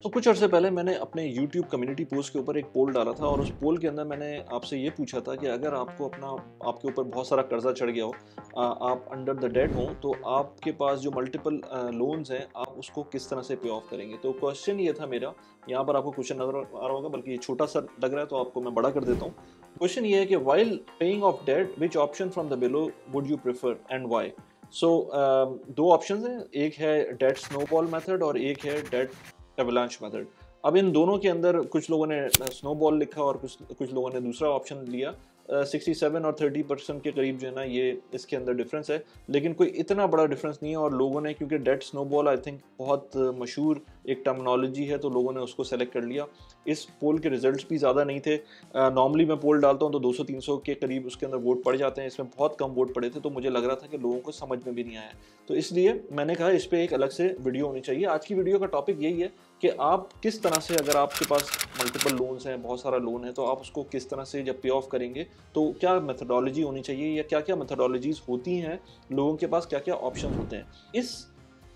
तो कुछ अर्से पहले मैंने अपने यूट्यूब कम्युनिटी पोस्ट के ऊपर एक पोल डाला था और उस पोल के अंदर मैंने आपसे ये पूछा था कि अगर आपको आपके ऊपर बहुत सारा कर्जा चढ़ गया हो, आप अंडर द डेट हो, तो आपके पास जो मल्टीपल लोन्स हैं आप उसको किस तरह से पे ऑफ करेंगे। तो क्वेश्चन ये था मेरा। यहाँ पर आपको क्वेश्चन नजर आ रहा होगा, बल्कि ये छोटा सा लग रहा है तो आपको मैं बड़ा कर देता हूँ। क्वेश्चन ये है कि while paying off debt which option from the below would you prefer and why. So दो ऑप्शंस हैं, एक है डेट स्नोबॉल मेथड और एक है डेट एवलांच मेथड। अब इन दोनों के अंदर कुछ लोगों ने स्नोबॉल लिखा और कुछ लोगों ने दूसरा ऑप्शन लिया। 67 और 30% के करीब जो है ना, ये इसके अंदर डिफरेंस है, लेकिन कोई इतना बड़ा डिफरेंस नहीं है। और लोगों ने, क्योंकि डेट स्नोबॉल आई थिंक बहुत मशहूर एक टर्मिनोलॉजी है, तो लोगों ने उसको सेलेक्ट कर लिया। इस पोल के रिजल्ट्स भी ज़्यादा नहीं थे। नॉर्मली मैं पोल डालता हूँ तो 200-300 के करीब उसके अंदर वोट पड़ जाते हैं, इसमें बहुत कम वोट पड़े थे, तो मुझे लग रहा था कि लोगों को समझ में भी नहीं आया। तो इसलिए मैंने कहा इस पर एक अलग से वीडियो होनी चाहिए। आज की वीडियो का टॉपिक यही है कि आप किस तरह से, अगर आपके पास मल्टीपल लोन्स हैं, बहुत सारा लोन है, तो आप उसको किस तरह से जब पे ऑफ करेंगे तो क्या मेथडोलॉजी होनी चाहिए, या क्या क्या मेथडोलॉजीज होती हैं, लोगों के पास क्या क्या ऑप्शन होते हैं। इस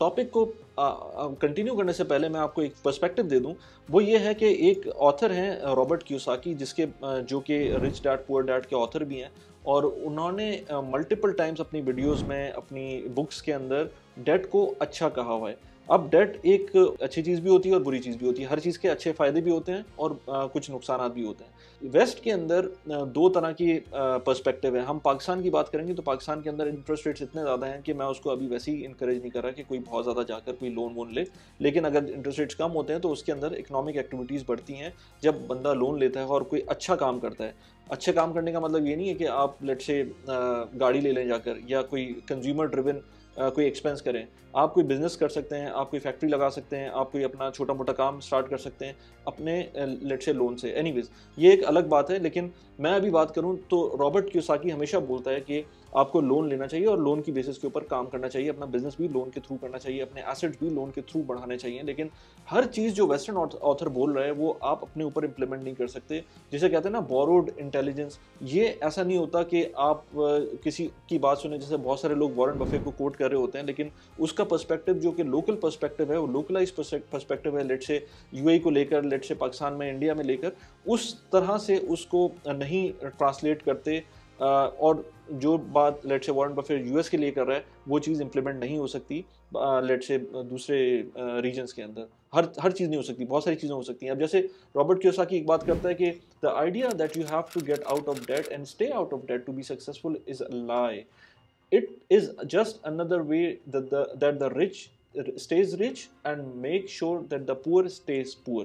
टॉपिक को कंटिन्यू करने से पहले मैं आपको एक पर्सपेक्टिव दे दूं। वो ये है कि एक ऑथर हैं रॉबर्ट कियोसाकी, जो कि रिच डैड पुअर डैड के ऑथर भी हैं, और उन्होंने मल्टीपल टाइम्स अपनी वीडियोस में, अपनी बुक्स के अंदर डेट को अच्छा कहा हुआ है। अब डेट एक अच्छी चीज़ भी होती है और बुरी चीज़ भी होती है। हर चीज़ के अच्छे फ़ायदे भी होते हैं और कुछ नुकसान भी होते हैं। वेस्ट के अंदर दो तरह की पर्सपेक्टिव है। हम पाकिस्तान की बात करेंगे तो पाकिस्तान के अंदर इंटरेस्ट रेट्स इतने ज़्यादा हैं कि मैं उसको अभी वैसे ही इंकरेज नहीं कर रहा कि कोई बहुत ज़्यादा जाकर कोई लोन वोन ले। लेकिन अगर इंटरेस्ट रेट्स कम होते हैं तो उसके अंदर इकोनॉमिक एक्टिविटीज़ बढ़ती हैं। जब बंदा लोन लेता है और कोई अच्छा काम करता है, अच्छे काम करने का मतलब ये नहीं है कि आप लेट्स से गाड़ी ले लें जाकर, या कोई कंज्यूमर ड्रिवन कोई एक्सपेंस करें। आप कोई बिजनेस कर सकते हैं, आप कोई फैक्ट्री लगा सकते हैं, आप कोई अपना छोटा मोटा काम स्टार्ट कर सकते हैं अपने लेट्स से लोन से। एनीवेज, ये एक अलग बात है। लेकिन मैं अभी बात करूं तो रॉबर्ट कियोसाकी हमेशा बोलता है कि आपको लोन लेना चाहिए और लोन की बेसिस के ऊपर काम करना चाहिए, अपना बिजनेस भी लोन के थ्रू करना चाहिए, अपने एसेट्स भी लोन के थ्रू बढ़ाने चाहिए। लेकिन हर चीज़ जो वेस्टर्न ऑथर बोल रहा है वो आप अपने ऊपर इंप्लीमेंट नहीं कर सकते। जिसे कहते हैं ना बोरोड इंटेलिजेंस, ये ऐसा नहीं होता कि आप किसी की बात सुने। जैसे बहुत सारे लोग वॉरेन बफेट को कोट कर रहे होते हैं, लेकिन उसका पर्सपेक्टिव जो कि लोकल पर्सपेक्टिव है, वो लोकलाइज पर्सपेक्टिव है, लेट से यूएई को लेकर, लेट से पाकिस्तान में, इंडिया में लेकर, उस तरह से उसको नहीं ट्रांसलेट करते। और जो बात लेट से वॉरेन बफेट यूएस के लिए कर रहा है, वो चीज़ इंप्लीमेंट नहीं हो सकती लेट से दूसरे रीजन्स के अंदर। हर चीज़ नहीं हो सकती, बहुत सारी चीज़ें हो सकती हैं। अब जैसे रॉबर्ट कियोसाकी एक बात करता है कि the idea that you have to get out of debt and stay out of debt to be successful is a lie. It is just another way that the rich stays rich and make sure that the poor stays poor.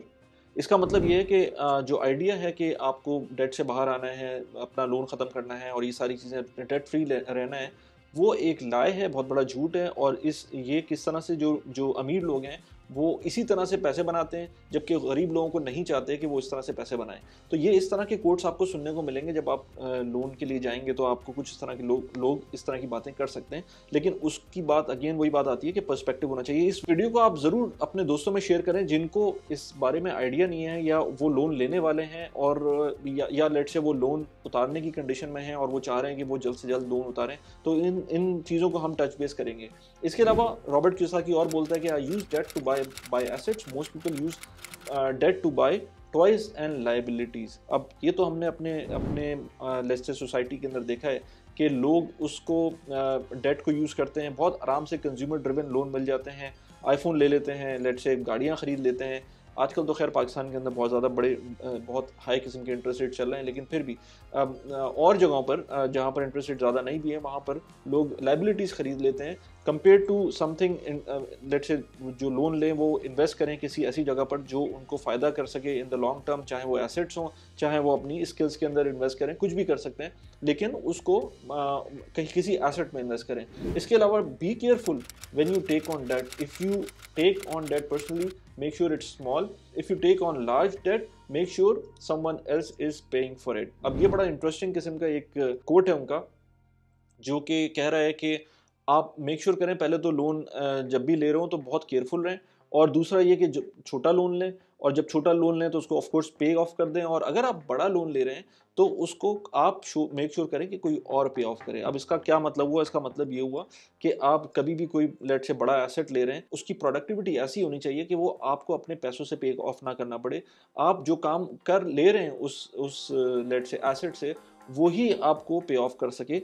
इसका मतलब ये है कि जो idea है कि आपको date से बाहर आना है, अपना लोन ख़त्म करना है और ये सारी चीज़ें डेट फ्री रहना है, वो एक लाए है, बहुत बड़ा झूठ है। और ये किस तरह से जो जो अमीर लोग हैं वो इसी तरह से पैसे बनाते हैं, जबकि गरीब लोगों को नहीं चाहते कि वो इस तरह से पैसे बनाएं। तो ये इस तरह के कोट्स आपको सुनने को मिलेंगे जब आप लोन के लिए जाएंगे, तो आपको कुछ इस तरह के लोग इस तरह की बातें कर सकते हैं। लेकिन उसकी बात अगेन वही बात आती है कि पर्सपेक्टिव होना चाहिए। इस वीडियो को आप ज़रूर अपने दोस्तों में शेयर करें जिनको इस बारे में आइडिया नहीं है, या वो लोन लेने वाले हैं और या लेट से वो लोन उतारने की कंडीशन में हैं और वो चाह रहे हैं कि वो जल्द से जल्द लोन उतारें। तो इन चीज़ों को हम टच बेस करेंगे। इसके अलावा रॉबर्ट कियोसाकी और बोलता है कि I use debt to buy assets, most people use debt to buy toys and liabilities. अब ये तो हमने अपने लेस्टर सोसाइटी के अंदर देखा है कि लोग उसको डेट को यूज़ करते हैं, बहुत आराम से कंज्यूमर ड्रिवन लोन मिल जाते हैं, आईफोन ले लेते हैं, लेट से गाड़ियाँ ख़रीद लेते हैं। आजकल तो खैर पाकिस्तान के अंदर बहुत ज़्यादा बहुत हाई किस्म के इंटरेस्ट रेट चल रहे हैं, लेकिन फिर भी और जगहों पर जहाँ पर इंटरेस्ट रेट ज़्यादा नहीं भी है, वहाँ पर लोग लाइबिलिटीज़ ख़रीद लेते हैं कंपेयर टू समथिंग। लेट से जो लोन लें वो इन्वेस्ट करें किसी ऐसी जगह पर जो उनको फ़ायदा कर सके इन द लॉन्ग टर्म, चाहे वो एसेट्स हों, चाहे वो अपनी स्किल्स के अंदर इन्वेस्ट करें, कुछ भी कर सकते हैं, लेकिन उसको कहीं किसी एसेट में इन्वेस्ट करें। इसके अलावा be careful when you take on debt. If you take on debt personally, make sure it's small. If you take on large debt, make sure someone else is paying for it. अब ये बड़ा interesting किस्म का एक coat है उनका, जो कि कह रहा है कि आप मेक श्योर करें पहले तो लोन जब भी ले रहे हो तो बहुत केयरफुल रहें, और दूसरा ये कि जो छोटा लोन लें, और जब छोटा लोन लें तो उसको ऑफ कोर्स पे ऑफ कर दें, और अगर आप बड़ा लोन ले रहे हैं तो उसको आप मेक श्योर करें कि कोई और पे ऑफ करे। अब इसका क्या मतलब हुआ? इसका मतलब ये हुआ कि आप कभी भी कोई लेट से बड़ा एसेट ले रहे हैं, उसकी प्रोडक्टिविटी ऐसी होनी चाहिए कि वो आपको अपने पैसों से पे ऑफ ना करना पड़े। आप जो काम कर ले रहे हैं उस लेट से एसेट से, वो ही आपको पे ऑफ कर सके।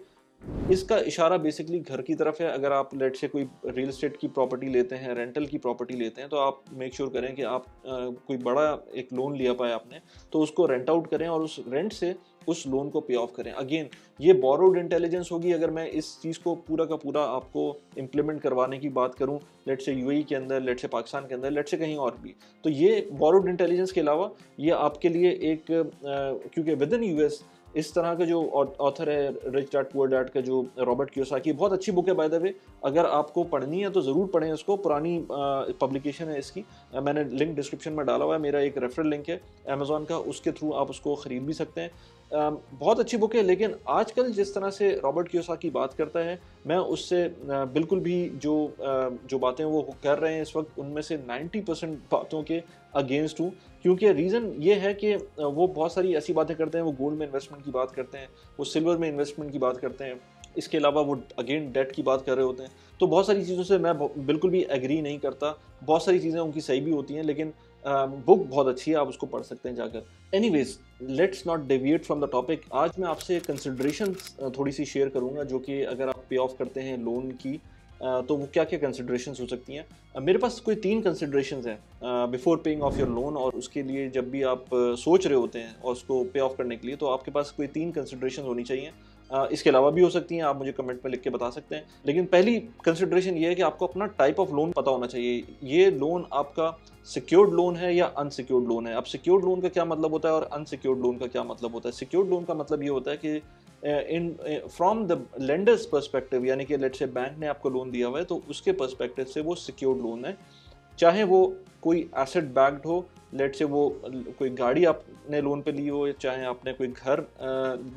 इसका इशारा बेसिकली घर की तरफ है। अगर आप लेट से कोई रियल एस्टेट की प्रॉपर्टी लेते हैं, रेंटल की प्रॉपर्टी लेते हैं, तो आप मेक श्योर करें कि आप कोई बड़ा एक लोन लिया पाए आपने, तो उसको रेंट आउट करें और उस रेंट से उस लोन को पे ऑफ करें। अगेन, ये बोरोड इंटेलिजेंस होगी। अगर मैं इस चीज़ को पूरा का पूरा आपको इम्प्लीमेंट करवाने की बात करूं, लेट से यूएई के अंदर, लेट से पाकिस्तान के अंदर, लेट से कहीं और भी, तो ये बोरोड इंटेलिजेंस के अलावा ये आपके लिए एक क्योंकि विद इन यूएस इस तरह का जो ऑथर है रिच डैड पुअर डैड का, जो रॉबर्ट कियोसाकी, बहुत अच्छी बुक है बाय द वे। अगर आपको पढ़नी है तो ज़रूर पढ़ें इसको। पुरानी पब्लिकेशन है इसकी। मैंने लिंक डिस्क्रिप्शन में डाला हुआ है। मेरा एक रेफरल लिंक है अमेजोन का, उसके थ्रू आप उसको ख़रीद भी सकते हैं। बहुत अच्छी बुक है। लेकिन आजकल जिस तरह से रॉबर्ट कियोसाकी बात करता है, मैं उससे बिल्कुल भी जो बातें वो कर रहे हैं इस वक्त, उनमें से 90% बातों के अगेंस्ट हूँ। क्योंकि रीज़न ये है कि वो बहुत सारी ऐसी बातें करते हैं। वो गोल्ड में इन्वेस्टमेंट की बात करते हैं, वो सिल्वर में इन्वेस्टमेंट की बात करते हैं, इसके अलावा वो अगेन डेट की बात कर रहे होते हैं। तो बहुत सारी चीज़ों से मैं बिल्कुल भी एग्री नहीं करता। बहुत सारी चीज़ें उनकी सही भी होती हैं, लेकिन बुक बहुत अच्छी है, आप उसको पढ़ सकते हैं जाकर। Anyways, let's not deviate from the topic. आज मैं आपसे कंसिडरेशन थोड़ी सी शेयर करूंगा, जो कि अगर आप पे ऑफ करते हैं लोन की, तो वो क्या क्या कंसिडरेशंस हो सकती हैं। मेरे पास कोई 3 कंसिडरेशंस हैं before paying off your loan, और उसके लिए जब भी आप सोच रहे होते हैं और उसको पे ऑफ करने के लिए, तो आपके पास कोई 3 कंसिडरेशन होनी चाहिए। इसके अलावा भी हो सकती हैं, आप मुझे कमेंट में लिख के बता सकते हैं। लेकिन पहली कंसिडरेशन ये है कि आपको अपना टाइप ऑफ लोन पता होना चाहिए। ये लोन आपका सिक्योर्ड लोन है या अनसिक्योर्ड लोन है। अब सिक्योर्ड लोन का क्या मतलब होता है और अनसिक्योर्ड लोन का क्या मतलब होता है? सिक्योर्ड लोन का मतलब ये होता है कि in from the lenders perspective, यानी कि लेट्स से बैंक ने आपको लोन दिया हुआ है, तो उसके पर्सपेक्टिव से वो सिक्योर्ड लोन है। चाहे वो कोई एसेट बैक्ड हो, लेट से वो कोई गाड़ी आपने लोन पे ली हो, चाहे आपने कोई घर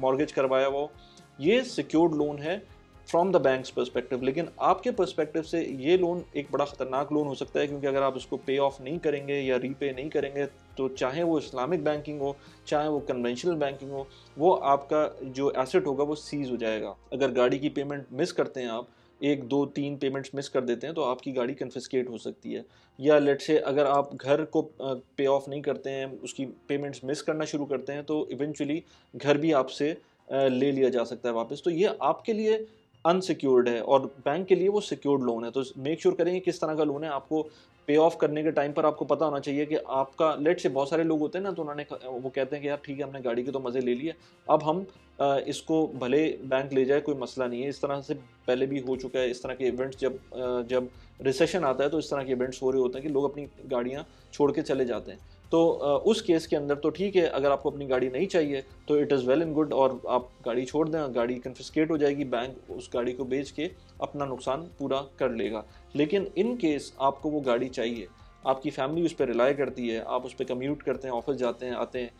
मॉर्गेज करवाया हो, ये सिक्योर्ड लोन है फ्रॉम द बैंक्स पर्सपेक्टिव। लेकिन आपके पर्सपेक्टिव से ये लोन एक बड़ा ख़तरनाक लोन हो सकता है, क्योंकि अगर आप उसको पे ऑफ नहीं करेंगे या रीपे नहीं करेंगे, तो चाहे वो इस्लामिक बैंकिंग हो, चाहे वो कन्वेंशनल बैंकिंग हो, वो आपका जो एसेट होगा वो सीज हो जाएगा। अगर गाड़ी की पेमेंट मिस करते हैं आप, 1 2 3 पेमेंट्स मिस कर देते हैं, तो आपकी गाड़ी कन्फिस्केट हो सकती है। या लेट से अगर आप घर को पे ऑफ नहीं करते हैं, उसकी पेमेंट्स मिस करना शुरू करते हैं, तो इवेंचुअली घर भी आपसे ले लिया जा सकता है वापस। तो ये आपके लिए अनसिक्योर्ड है और बैंक के लिए वो सिक्योर्ड लोन है। तो मेक श्योर करें कि किस तरह का लोन है। आपको पे ऑफ करने के टाइम पर आपको पता होना चाहिए कि आपका, लेट से बहुत सारे लोग होते हैं ना, तो वो कहते हैं कि यार ठीक है, हमने गाड़ी के तो मज़े ले लिए, अब हम इसको भले बैंक ले जाए, कोई मसला नहीं है। इस तरह से पहले भी हो चुका है। इस तरह के इवेंट्स जब रिसेशन आता है, तो इस तरह के इवेंट्स हो रहे होते हैं कि लोग अपनी गाड़ियाँ छोड़ के चले जाते हैं। तो उस केस के अंदर तो ठीक है, अगर आपको अपनी गाड़ी नहीं चाहिए तो it is well and good, और आप गाड़ी छोड़ दें, गाड़ी कन्फिस्केट हो जाएगी, बैंक उस गाड़ी को बेच के अपना नुकसान पूरा कर लेगा। लेकिन इन केस आपको वो गाड़ी चाहिए, आपकी फैमिली उस पर रिलाई करती है, आप उस पर कम्यूट करते हैं, ऑफिस जाते हैं, आते हैं,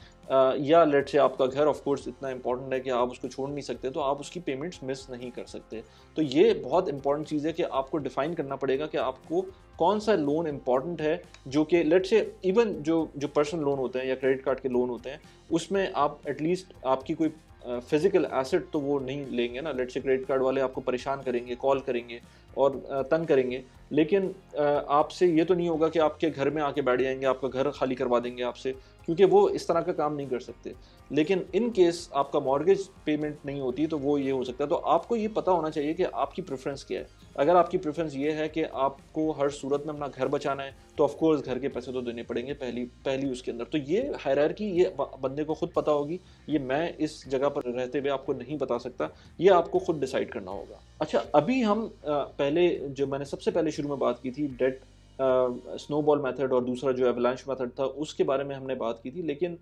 या लेट से आपका घर ऑफ कोर्स इतना इंपॉर्टेंट है कि आप उसको छोड़ नहीं सकते, तो आप उसकी पेमेंट्स मिस नहीं कर सकते। तो ये बहुत इंपॉर्टेंट चीज़ है कि आपको डिफाइन करना पड़ेगा कि आपको कौन सा लोन इंपॉर्टेंट है, जो कि लेट से इवन जो पर्सनल लोन होते हैं या क्रेडिट कार्ड के लोन होते हैं, उसमें आप एटलीस्ट आपकी कोई फिजिकल एसेट तो वो नहीं लेंगे ना। लेट से क्रेडिट कार्ड वाले आपको परेशान करेंगे, कॉल करेंगे और तंग करेंगे, लेकिन आपसे ये तो नहीं होगा कि आपके घर में आके बैठ जाएंगे, आपका घर खाली करवा देंगे आपसे, क्योंकि वो इस तरह का काम नहीं कर सकते। लेकिन इन केस आपका मॉर्गेज पेमेंट नहीं होती, तो वो ये हो सकता है। तो आपको ये पता होना चाहिए कि आपकी प्रेफरेंस क्या है। अगर आपकी प्रेफरेंस ये है कि आपको हर सूरत में अपना घर बचाना है, तो ऑफ कोर्स घर के पैसे तो देने पड़ेंगे पहली उसके अंदर। तो ये हायरार्की ये बंदे को खुद पता होगी। ये मैं इस जगह पर रहते हुए आपको नहीं बता सकता, ये आपको खुद डिसाइड करना होगा। अच्छा, अभी हम पहले जो मैंने सबसे पहले शुरू में बात की थी, डेट स्नोबॉल मेथड, और दूसरा जो एवलांच मेथड था, उसके बारे में हमने बात की थी। लेकिन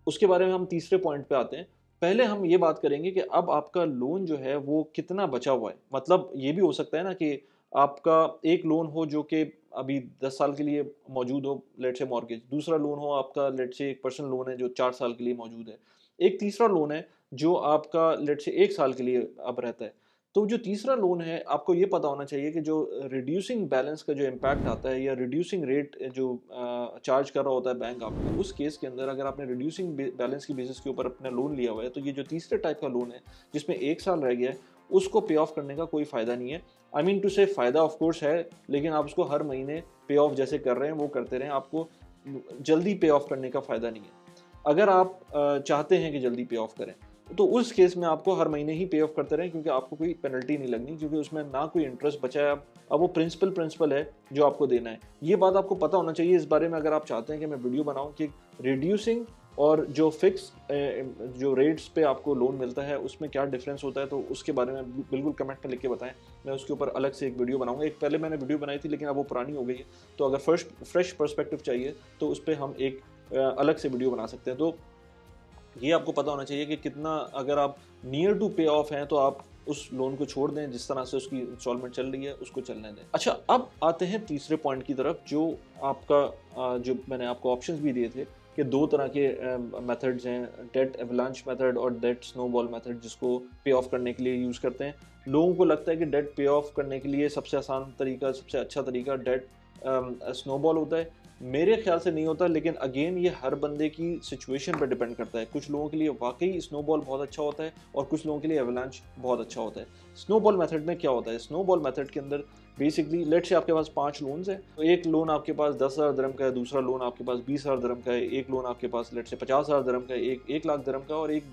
उसके बारे में हम तीसरे पॉइंट पे आते हैं। पहले हम ये बात करेंगे कि अब आपका लोन जो है वो कितना बचा हुआ है। मतलब ये भी हो सकता है ना कि आपका एक लोन हो जो कि अभी 10 साल के लिए मौजूद हो, लेट से मॉर्गेज। दूसरा लोन हो आपका, लेट से एक पर्सनल लोन है जो 4 साल के लिए मौजूद है। एक तीसरा लोन है जो आपका लेट से 1 साल के लिए अब रहता है। तो जो तीसरा लोन है, आपको ये पता होना चाहिए कि जो रिड्यूसिंग बैलेंस का जो इम्पैक्ट आता है या रिड्यूसिंग रेट जो चार्ज कर रहा होता है बैंक आपको, उस केस के अंदर अगर आपने रिड्यूसिंग बैलेंस की बेसिस के ऊपर अपना लोन लिया हुआ है, तो ये जो तीसरे टाइप का लोन है जिसमें 1 साल रह गया है, उसको पे ऑफ करने का कोई फ़ायदा नहीं है। आई मीन टू से फ़ायदा ऑफ कोर्स है, लेकिन आप उसको हर महीने पे ऑफ जैसे कर रहे हैं वो करते रहें, आपको जल्दी पे ऑफ करने का फ़ायदा नहीं है। अगर आप चाहते हैं कि जल्दी पे ऑफ करें, तो उस केस में आपको हर महीने ही पे ऑफ करते रहें, क्योंकि आपको कोई पेनल्टी नहीं लगनी, क्योंकि उसमें ना कोई इंटरेस्ट बचा है। अब वो प्रिंसिपल है जो आपको देना है। ये बात आपको पता होना चाहिए इस बारे में, अगर आप चाहते हैं कि मैं वीडियो बनाऊं कि रिड्यूसिंग और जो फिक्स जो रेट्स पे आपको लोन मिलता है उसमें क्या डिफरेंस होता है, तो उसके बारे में बिल्कुल कमेंट में लिख के बताएं। मैं उसके ऊपर अलग से एक वीडियो बनाऊंगा। एक पहले मैंने वीडियो बनाई थी, लेकिन अब वो पुरानी हो गई है, तो अगर फ्रेश पर्सपेक्टिव चाहिए तो उस पर हम एक अलग से वीडियो बना सकते हैं। तो ये आपको पता होना चाहिए कि कितना, अगर आप नियर टू पे ऑफ हैं तो आप उस लोन को छोड़ दें, जिस तरह से उसकी इंस्टॉलमेंट चल रही है उसको चलने दें। अच्छा, अब आते हैं तीसरे पॉइंट की तरफ, जो आपका जो मैंने आपको ऑप्शंस भी दिए थे कि दो तरह के मेथड्स हैं, डेट एवलांच मेथड और डेट स्नोबॉल मेथड, जिसको पे ऑफ करने के लिए यूज़ करते हैं। लोगों को लगता है कि डेट पे ऑफ करने के लिए सबसे आसान तरीका, सबसे अच्छा तरीका डेट स्नोबॉल होता है। मेरे ख्याल से नहीं होता, लेकिन अगेन ये हर बंदे की सिचुएशन पर डिपेंड करता है। कुछ लोगों के लिए वाकई स्नोबॉल बहुत अच्छा होता है और कुछ लोगों के लिए एवलांच बहुत अच्छा होता है। स्नोबॉल मेथड में क्या होता है? स्नोबॉल मेथड के अंदर बेसिकली लेट से आपके पास 5 लोन्स हैं, तो एक लोन आपके पास 10,000 दिरहम का है, दूसरा लोन आपके पास 20,000 दिरहम का है, एक लोन आपके पास लेट से 50,000 दिरहम का है, एक 1 लाख दिरहम का, और एक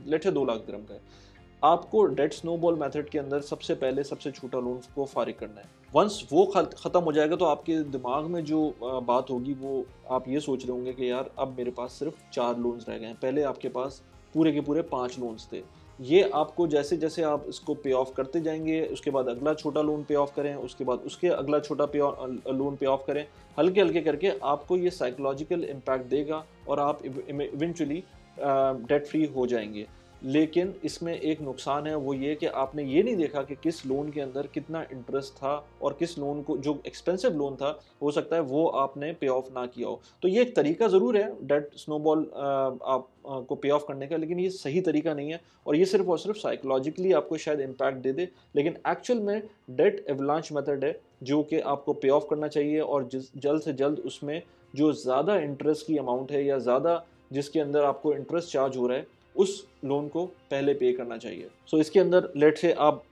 लेट से 2 लाख दिरहम का है। आपको डेट स्नोबॉल मेथड के अंदर सबसे पहले सबसे छोटा लोन को फारिग करना है। वंस वो ख़त्म हो जाएगा तो आपके दिमाग में जो बात होगी वो आप ये सोच रहे होंगे कि यार अब मेरे पास सिर्फ 4 लोन्स रह गए हैं, पहले आपके पास पूरे के पूरे 5 लोन्स थे। ये आपको जैसे जैसे आप इसको पे ऑफ करते जाएंगे, उसके बाद अगला छोटा लोन पे ऑफ करें, उसके बाद उसके अगला छोटा लोन पे ऑफ करें, हल्के हल्के करके आपको ये साइकोलॉजिकल इम्पैक्ट देगा और आप इवेंचुअली डेट फ्री हो जाएंगे। लेकिन इसमें एक नुकसान है, वो ये कि आपने ये नहीं देखा कि किस लोन के अंदर कितना इंटरेस्ट था और किस लोन को, जो एक्सपेंसिव लोन था, हो सकता है वो आपने पे ऑफ ना किया हो। तो ये एक तरीका ज़रूर है डेट स्नोबॉल आप को पे ऑफ करने का, लेकिन ये सही तरीका नहीं है और ये सिर्फ और सिर्फ साइकोलॉजिकली आपको शायद इम्पैक्ट दे दे। लेकिन एक्चुअल में डेट एवलांच मेथड है जो कि आपको पे ऑफ करना चाहिए, और जल्द से जल्द उसमें जो ज़्यादा इंटरेस्ट की अमाउंट है या ज़्यादा जिसके अंदर आपको इंटरेस्ट चार्ज हो रहा है, उस लोन को पहले पे करना चाहिए। सो इसके अंदर लेट से आप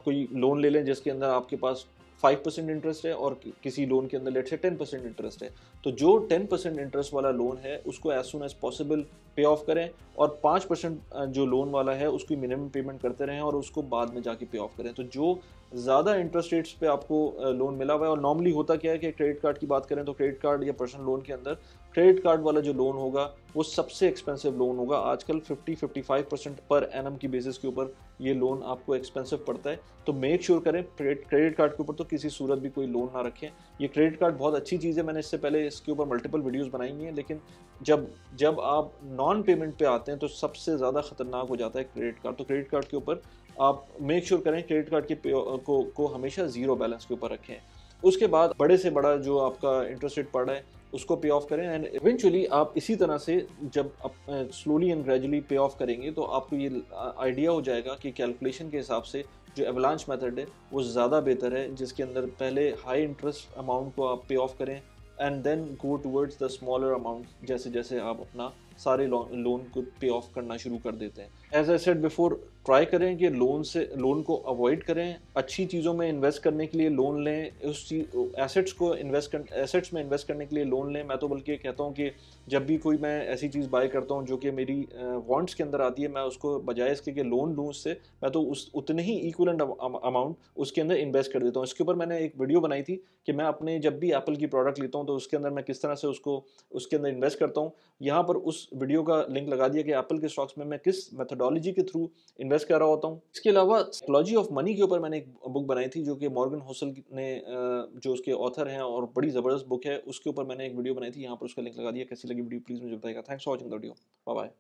कोई लोन ले लें जिसके अंदर आपके पास 5% इंटरेस्ट है और किसी लोन के अंदर लेट से 10% इंटरेस्ट है, तो जो 10% इंटरेस्ट वाला लोन है उसको एज सुन एज पॉसिबल पे ऑफ करें, और 5% जो लोन वाला है उसकी मिनिमम पेमेंट करते रहें और उसको बाद में जाके पे ऑफ करें। तो जो ज़्यादा इंटरेस्ट रेट्स पे आपको लोन मिला हुआ है, और नॉर्मली होता क्या है कि क्रेडिट कार्ड की बात करें तो क्रेडिट कार्ड या पर्सनल लोन के अंदर क्रेडिट कार्ड वाला जो लोन होगा वो सबसे एक्सपेंसिव लोन होगा। आजकल 50-55% पर एनम की बेसिस के ऊपर ये लोन आपको एक्सपेंसिव पड़ता है। तो मेक श्योर करें क्रेडिट कार्ड के ऊपर तो किसी सूरत भी कोई लोन ना रखें। ये क्रेडिट कार्ड बहुत अच्छी चीज़ है, मैंने इससे पहले इसके ऊपर मल्टीपल वीडियोस बनाई हैं, लेकिन जब जब आप नॉन पेमेंट पे आते हैं तो सबसे ज़्यादा खतरनाक हो जाता है क्रेडिट कार्ड। तो क्रेडिट कार्ड के ऊपर आप मेक श्योर करें क्रेडिट कार्ड को हमेशा ज़ीरो बैलेंस के ऊपर रखें। उसके बाद बड़े से बड़ा जो आपका इंटरेस्ट रेट पड़ रहा है उसको पे ऑफ करें, एंड इवेंचुअली आप इसी तरह से जब स्लोली एंड ग्रेजुअली पे ऑफ करेंगे तो आपको ये आइडिया हो जाएगा कि कैलकुलेशन के हिसाब से जो एवलांच मेथड है वो ज़्यादा बेहतर है, जिसके अंदर पहले हाई इंटरेस्ट अमाउंट को आप पे ऑफ करें and then go towards the smaller amount जैसे जैसे आप अपना सारे लोन को पे ऑफ करना शुरू कर देते हैं। As I said before, try करें कि लोन को अवॉइड करें, अच्छी चीज़ों में इन्वेस्ट करने के लिए लोन लें, उस चीज एसेट्स में इन्वेस्ट करने के लिए लोन लें। मैं तो बल्कि कहता हूँ कि जब भी कोई मैं ऐसी चीज़ बाय करता हूँ जो कि मेरी वांट्स के अंदर आती है, मैं उसको बजाय इसके कि लोन लूँ उससे, मैं तो उस उतने ही इक्वलेंट अमाउंट उसके अंदर इन्वेस्ट कर देता हूँ। इसके ऊपर मैंने एक वीडियो बनाई थी कि मैं अपने जब भी एप्पल की प्रोडक्ट लेता हूँ तो उसके अंदर मैं किस तरह से उसको उसके अंदर इन्वेस्ट करता हूँ। यहाँ पर उस वीडियो का लिंक लगा दिया कि एप्पल के स्टॉक्स में मैं किस मेथोडोलॉजी के थ्रू इन्वेस्ट कर रहा होता हूँ। इसके अलावा साइकोलॉजी ऑफ मनी के ऊपर मैंने एक बुक बनाई थी जो कि मॉर्गन होसल ने जो उसके ऑथर हैं और बड़ी ज़बरदस्त बुक है, उसके ऊपर मैंने एक वीडियो बनाई थी। यहाँ पर उसका लिंक लगा दिया। कैसी लगी वीडियो प्लीज़ मुझे बताइएगा। Thanks for watching the video. Bye bye.